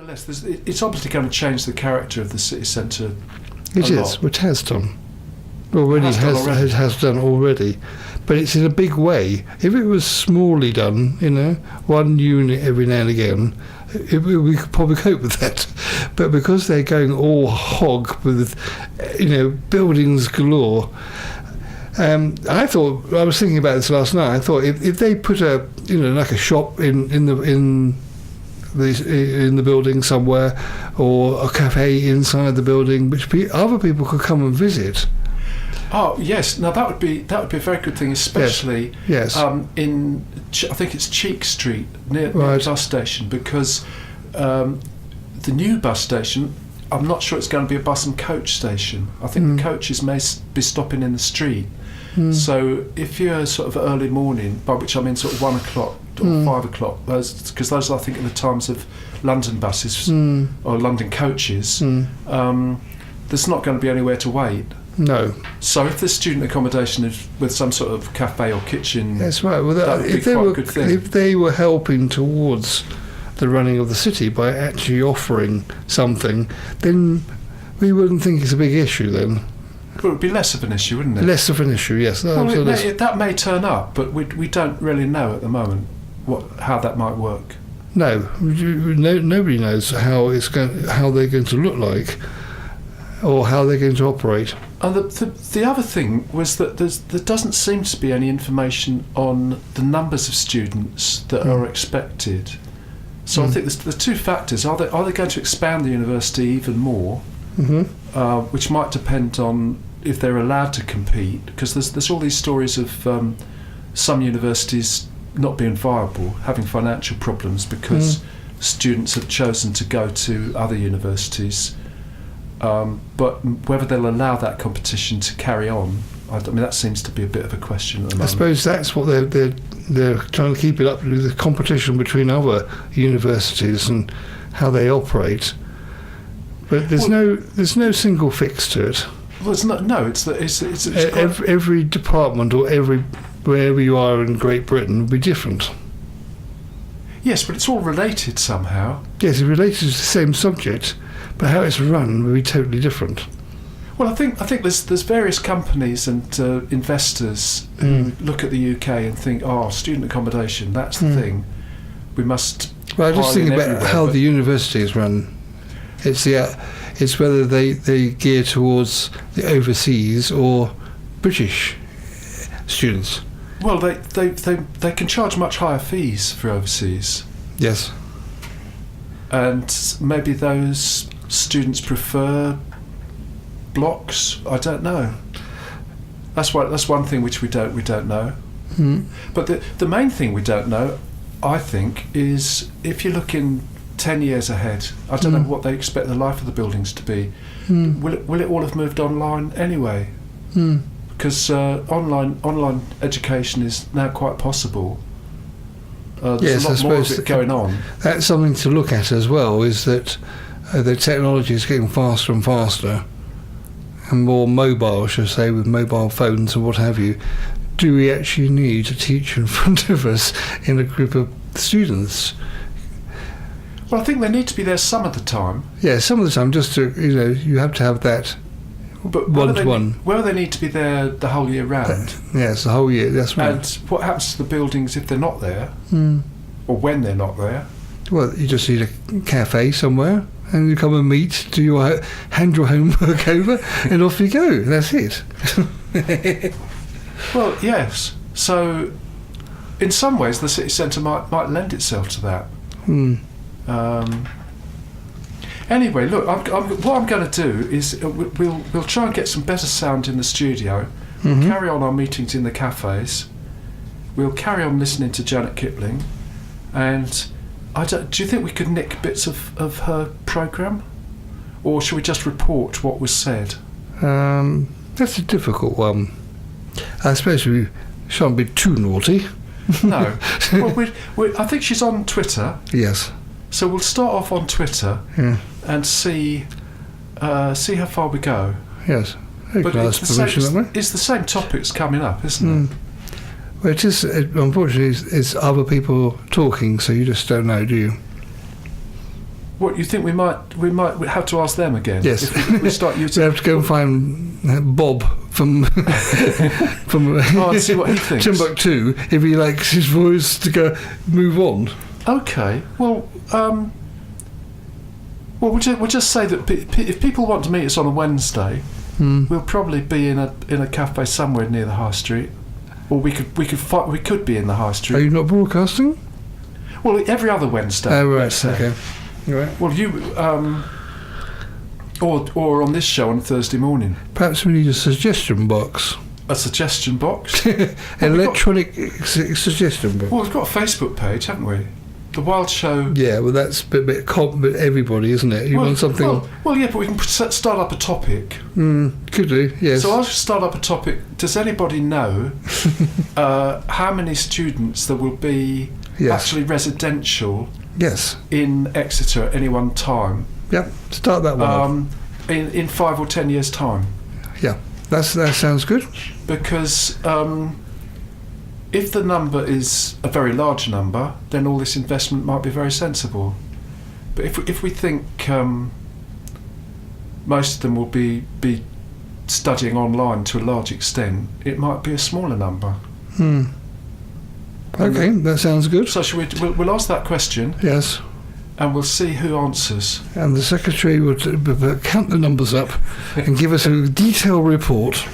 Nevertheless, it's obviously going to change the character of the city centre. It is, which has done. It has done already. But it's in a big way. If it was smallly done, one unit every now and again, we could probably cope with that. But because they're going all hog with, buildings galore, I was thinking about this last night. I thought if they put like a shop in the building somewhere, or a cafe inside the building, which other people could come and visit. Oh yes, now that would be a very good thing, especially yes. In I think it's Cheek Street near the bus station, because the new bus station, I'm not sure it's going to be a bus and coach station. I think the coaches may be stopping in the street. So if you're sort of early morning, by which I mean sort of 1 o'clock or 5 o'clock, because those I think are the times of London buses or London coaches, there's not going to be anywhere to wait. No. So if the student accommodation is with some sort of cafe or kitchen, that's right. Well, that would be quite a good thing. If they were helping towards the running of the city by actually offering something, then we wouldn't think it's a big issue then. Well, it would be less of an issue, wouldn't it? Less of an issue, yes. That may turn up, but we don't really know at the moment how that might work. No, nobody knows how they're going to look like, or how they're going to operate. And the other thing was that there doesn't seem to be any information on the numbers of students that are expected. So I think there's two factors. Are they going to expand the university even more, which might depend on if they're allowed to compete, because there's all these stories of some universities not being viable, having financial problems because students have chosen to go to other universities. But whether they'll allow that competition to carry on, that seems to be a bit of a question at the moment. I suppose that's what they're trying to keep it up with, the competition between other universities and how they operate. But there's no single fix to it. Well, it's not. No, it's every department or wherever you are in Great Britain will be different. Yes, but it's all related somehow. Yes, it's related to the same subject, but how it's run will be totally different. Well, I think there's various companies and investors who look at the UK and think, student accommodation, that's the thing. We must. Well, I just think about how the university is run. It's whether they gear towards the overseas or British students. Well, they can charge much higher fees for overseas. Yes. And maybe those students prefer blocks. I don't know. That's one thing which we don't know. But the main thing we don't know, I think, is if you're looking 10 years ahead, I don't know what they expect the life of the buildings to be. Will it all have moved online anyway? Because online education is now quite possible. There's a lot more of it going on. That's something to look at as well, is that the technology is getting faster and faster and more mobile, shall I say, with mobile phones and what have you. Do we actually need a teacher in front of us in a group of students? Well, I think they need to be there some of the time. Yeah, some of the time, just to, you have to have that one-to-one. Whether they need to be there the whole year round. Yes, the whole year, that's right. And what happens to the buildings if they're not there? Or when they're not there? Well, you just need a cafe somewhere, and you come and meet, hand your homework over, and off you go. That's it. Well, yes. So, in some ways, the city centre might lend itself to that. Anyway, look, what I'm going to do is we'll try and get some better sound in the studio. We'll carry on our meetings in the cafes. We'll carry on listening to Janet Kipling, and do you think we could nick bits of her programme, or should we just report what was said? That's a difficult one. I suppose we shan't be too naughty. No. Well, I think she's on Twitter. Yes. So we'll start off on Twitter and see how far we go. Yes. But it's the same topics coming up, isn't it? Well, it is. Unfortunately, it's other people talking, so you just don't know, do you? What you think we might have to ask them again? Yes. If we start using. We have to go and find Bob from and see what he thinks. Timbuktu, if he likes his voice to go move on. Okay. Well, we'll just say that if people want to meet us on a Wednesday, we'll probably be in a cafe somewhere near the high street, or we could be in the high street. Are you not broadcasting? Well, every other Wednesday. Oh right. Okay. Right. Well, you or on this show on Thursday morning. Perhaps we need a suggestion box. A suggestion box. Electronic suggestion box. Well, we've got a Facebook page, haven't we? The Wild Show. Yeah, well, that's a bit everybody, isn't it? You want something. Well, yeah, but we can start up a topic. Could do. Yes. So I'll start up a topic. Does anybody know how many students there will be actually residential? Yes. In Exeter at any one time. Yep. Start that one. In 5 or 10 years' time. Yeah. That sounds good. Because if the number is a very large number, then all this investment might be very sensible. But if we think most of them will be studying online to a large extent, it might be a smaller number. Okay, that sounds good. So we'll ask that question. Yes. And we'll see who answers. And the secretary would count the numbers up and give us a detailed report.